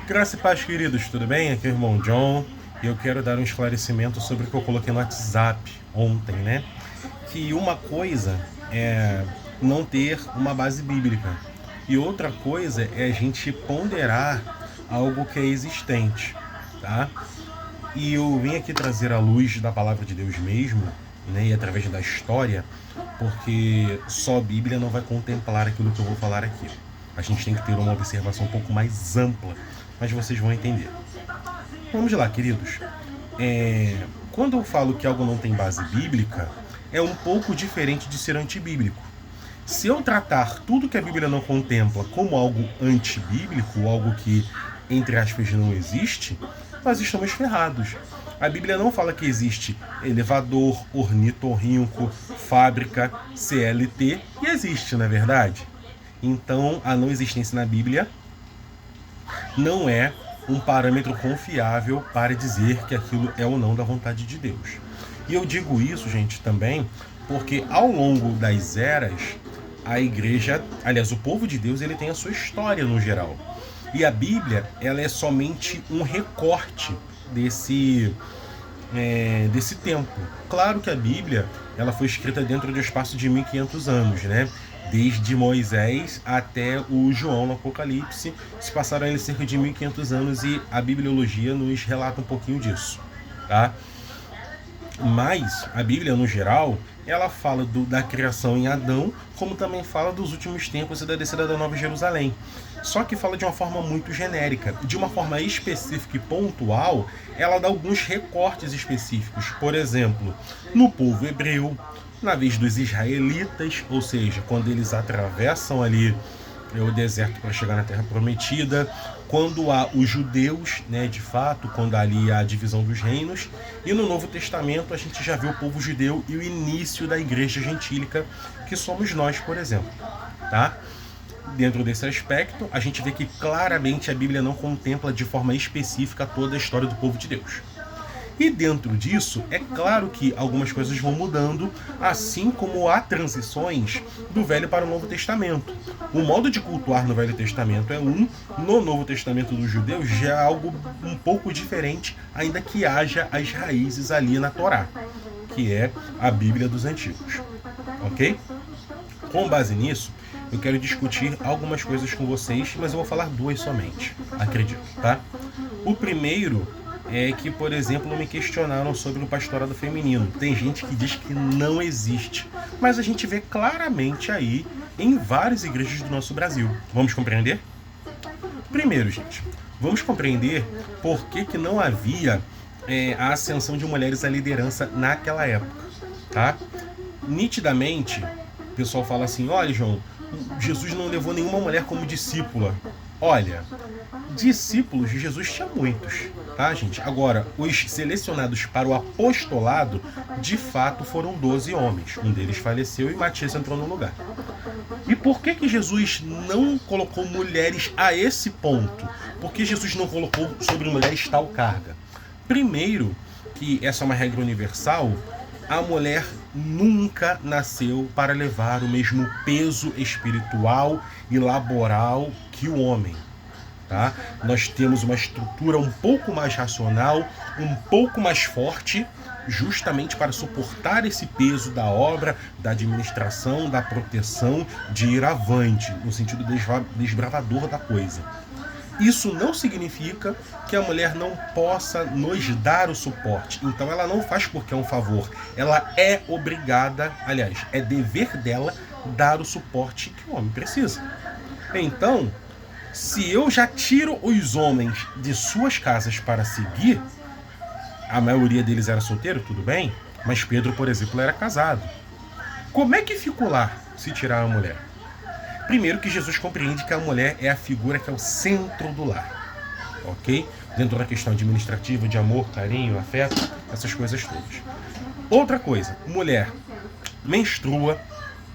Graça e paz, queridos, tudo bem? Aqui é o irmão John e eu quero dar um esclarecimento sobre o que eu coloquei no WhatsApp ontem, né? Que uma coisa é não ter uma base bíblica e outra coisa é a gente ponderar algo que é existente, tá? E eu vim aqui trazer a luz da palavra de Deus mesmo, né? E através da história, porque só a Bíblia não vai contemplar aquilo que eu vou falar aqui. A gente tem que ter uma observação um pouco mais ampla, mas vocês vão entender. Vamos lá, queridos. Quando eu falo que algo não tem base bíblica, é um pouco diferente de ser antibíblico. Se eu tratar tudo que a Bíblia não contempla como algo antibíblico, algo que, entre aspas, não existe, nós estamos ferrados. A Bíblia não fala que existe elevador, ornitorrinco, fábrica, CLT, e existe, na verdade. Então, a não existência na Bíblia não é um parâmetro confiável para dizer que aquilo é ou não da vontade de Deus. E eu digo isso, gente, também porque ao longo das eras, a igreja, aliás, o povo de Deus, ele tem a sua história no geral. E a Bíblia, ela é somente um recorte desse tempo. Claro que a Bíblia, ela foi escrita dentro de um espaço de 1500 anos, né? Desde Moisés até o João no Apocalipse, se passaram ali cerca de 1500 anos e a bibliologia nos relata um pouquinho disso, tá? Mas a Bíblia, no geral, ela fala da criação em Adão, como também fala dos últimos tempos e da descida da Nova Jerusalém. Só que fala de uma forma muito genérica. De uma forma específica e pontual, ela dá alguns recortes específicos. Por exemplo, no povo hebreu, na vez dos israelitas, ou seja, quando eles atravessam ali o deserto para chegar na Terra Prometida, quando há os judeus, né, de fato, quando há ali a divisão dos reinos, e no Novo Testamento a gente já vê o povo judeu e o início da igreja gentílica, que somos nós, por exemplo, tá? Dentro desse aspecto, a gente vê que claramente a Bíblia não contempla de forma específica toda a história do povo de Deus. E dentro disso, é claro que algumas coisas vão mudando, assim como há transições do Velho para o Novo Testamento. O modo de cultuar no Velho Testamento é um, no Novo Testamento dos judeus já é algo um pouco diferente, ainda que haja as raízes ali na Torá, que é a Bíblia dos antigos. Ok? Com base nisso, eu quero discutir algumas coisas com vocês, mas eu vou falar duas somente, acredito, tá? O primeiro é que, por exemplo, me questionaram sobre o pastorado feminino. Tem gente que diz que não existe, mas a gente vê claramente aí em várias igrejas do nosso Brasil. Vamos compreender? Primeiro, gente, vamos compreender por que não havia a ascensão de mulheres à liderança naquela época, tá? Nitidamente, o pessoal fala assim, olha, João, Jesus não levou nenhuma mulher como discípula. Olha, discípulos de Jesus tinha muitos, tá, gente? Agora, os selecionados para o apostolado, de fato, foram 12 homens. Um deles faleceu e Matias entrou no lugar. E por que Jesus não colocou mulheres a esse ponto? Por que Jesus não colocou sobre mulheres tal carga? Primeiro, que essa é uma regra universal, a mulher nunca nasceu para levar o mesmo peso espiritual e laboral que o homem. Tá? Nós temos uma estrutura um pouco mais racional, um pouco mais forte, justamente para suportar esse peso da obra, da administração, da proteção, de ir avante, no sentido desbravador da coisa. Isso não significa que a mulher não possa nos dar o suporte. Então ela não faz porque é um favor. Ela é obrigada, aliás, é dever dela dar o suporte que o homem precisa. Então, se eu já tiro os homens de suas casas para seguir, a maioria deles era solteiro, tudo bem, mas Pedro, por exemplo, era casado. Como é que ficou lá se tirar a mulher? Primeiro que Jesus compreende que a mulher é a figura que é o centro do lar, ok? Dentro da questão administrativa, de amor, carinho, afeto, essas coisas todas. Outra coisa, mulher menstrua,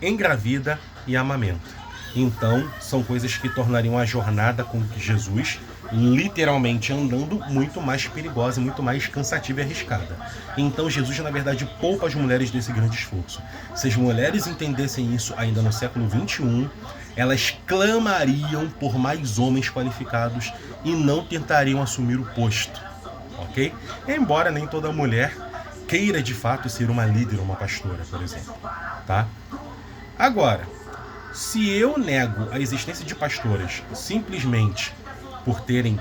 engravida e amamenta. Então, são coisas que tornariam a jornada com Jesus, literalmente andando, muito mais perigosa, muito mais cansativa e arriscada. Então, Jesus, na verdade, poupa as mulheres desse grande esforço. Se as mulheres entendessem isso ainda no século XXI, elas clamariam por mais homens qualificados e não tentariam assumir o posto, ok? Embora nem toda mulher queira de fato ser uma líder ou uma pastora, por exemplo, tá? Agora, se eu nego a existência de pastoras simplesmente por terem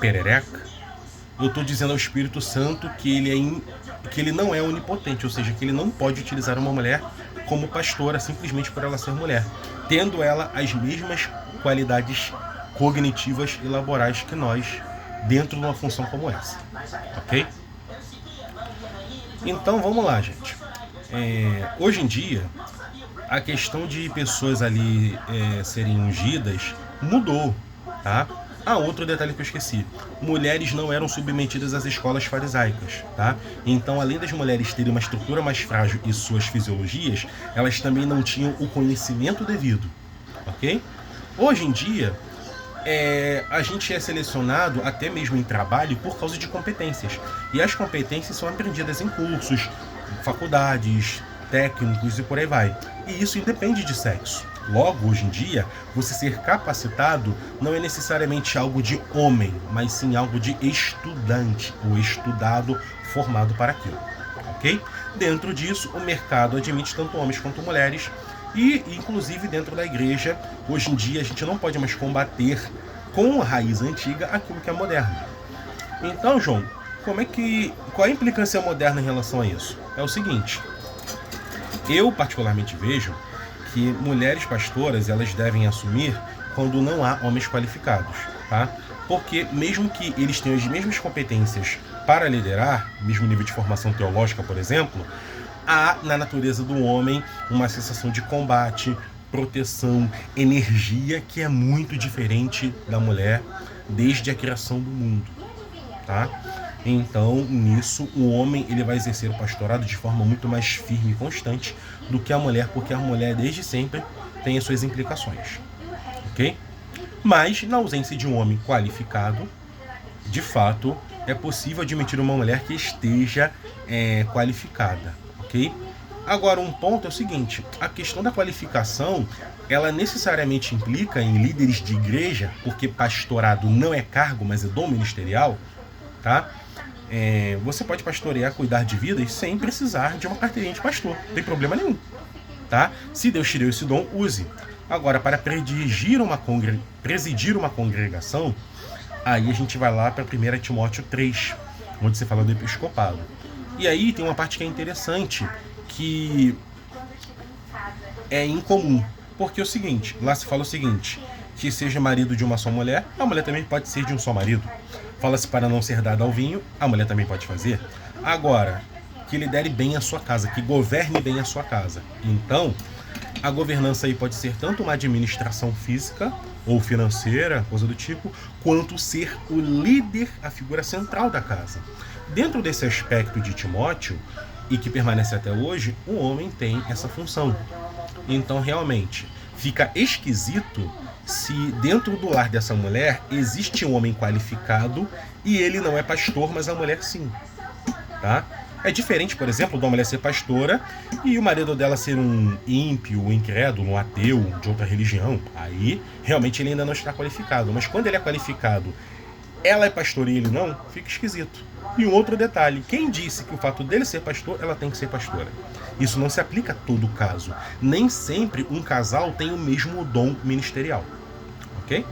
perereca, eu estou dizendo ao Espírito Santo que ele não é onipotente, ou seja, que ele não pode utilizar uma mulher como pastora simplesmente por ela ser mulher, tendo ela as mesmas qualidades cognitivas e laborais que nós, dentro de uma função como essa, ok? Então vamos lá, gente. Hoje em dia, a questão de pessoas ali serem ungidas mudou, tá? Outro detalhe que eu esqueci. Mulheres não eram submetidas às escolas farisaicas, tá? Então, além das mulheres terem uma estrutura mais frágil e suas fisiologias, elas também não tinham o conhecimento devido, ok? Hoje em dia, a gente é selecionado até mesmo em trabalho por causa de competências. E as competências são aprendidas em cursos, faculdades, técnicos e por aí vai. E isso independe de sexo. Logo, hoje em dia, você ser capacitado não é necessariamente algo de homem, mas sim algo de estudante, ou estudado, formado para aquilo, ok? Dentro disso, o mercado admite tanto homens quanto mulheres, e inclusive dentro da igreja, hoje em dia, a gente não pode mais combater com a raiz antiga aquilo que é moderno. Então, João, qual a implicância moderna em relação a isso? É o seguinte, eu particularmente vejo que mulheres pastoras, elas devem assumir quando não há homens qualificados, tá? Porque mesmo que eles tenham as mesmas competências para liderar, mesmo nível de formação teológica, por exemplo, há na natureza do homem uma sensação de combate, proteção, energia que é muito diferente da mulher desde a criação do mundo, tá? Então, nisso, o homem ele vai exercer o pastorado de forma muito mais firme e constante do que a mulher, porque a mulher, desde sempre, tem as suas implicações, ok? Mas, na ausência de um homem qualificado, de fato, é possível admitir uma mulher que esteja qualificada, ok? Agora, um ponto é o seguinte, a questão da qualificação, ela necessariamente implica em líderes de igreja, porque pastorado não é cargo, mas é dom ministerial, tá? Você pode pastorear, cuidar de vidas sem precisar de uma carteirinha de pastor, não tem problema nenhum, tá? Se Deus te deu esse dom, use. Agora, para presidir uma congregação, aí a gente vai lá para 1 Timóteo 3, onde você fala do episcopado. E aí tem uma parte que é interessante, que é incomum, porque é o seguinte, lá se fala o seguinte, que seja marido de uma só mulher, a mulher também pode ser de um só marido. Fala-se para não ser dada ao vinho, a mulher também pode fazer. Agora, que lidere bem a sua casa, que governe bem a sua casa. Então, a governança aí pode ser tanto uma administração física ou financeira, coisa do tipo, quanto ser o líder, a figura central da casa. Dentro desse aspecto de Timóteo, e que permanece até hoje, o homem tem essa função. Então, realmente, fica esquisito se dentro do lar dessa mulher existe um homem qualificado e ele não é pastor, mas a mulher sim, tá? É diferente, por exemplo, de uma mulher ser pastora e o marido dela ser um ímpio, um incrédulo, um ateu de outra religião. Aí, realmente, ele ainda não está qualificado. Mas quando ele é qualificado, ela é pastora e ele não, fica esquisito. E um outro detalhe, quem disse que o fato dele ser pastor, ela tem que ser pastora? Isso não se aplica a todo caso. Nem sempre um casal tem o mesmo dom ministerial, ok?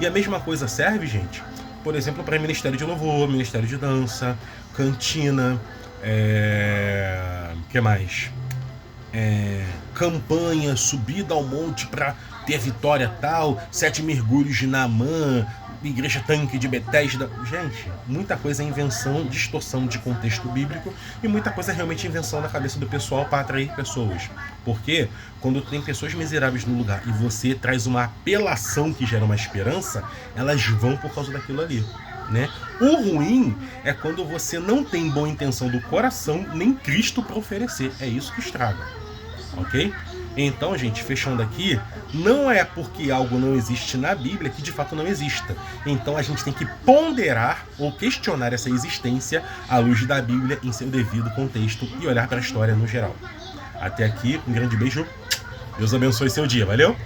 E a mesma coisa serve, gente, por exemplo, para ministério de louvor, ministério de dança, cantina, que mais? Campanha, subida ao monte para ter vitória tal, 7 mergulhos de Naamã, igreja tanque de Betesda. Gente, muita coisa é invenção, distorção de contexto bíblico e muita coisa é realmente invenção da cabeça do pessoal para atrair pessoas. Porque quando tem pessoas miseráveis no lugar e você traz uma apelação que gera uma esperança, elas vão por causa daquilo ali, né? O ruim é quando você não tem boa intenção do coração nem Cristo para oferecer. É isso que estraga, ok? Então, gente, fechando aqui, não é porque algo não existe na Bíblia que de fato não exista. Então a gente tem que ponderar ou questionar essa existência à luz da Bíblia em seu devido contexto e olhar para a história no geral. Até aqui, um grande beijo Deus abençoe seu dia, valeu?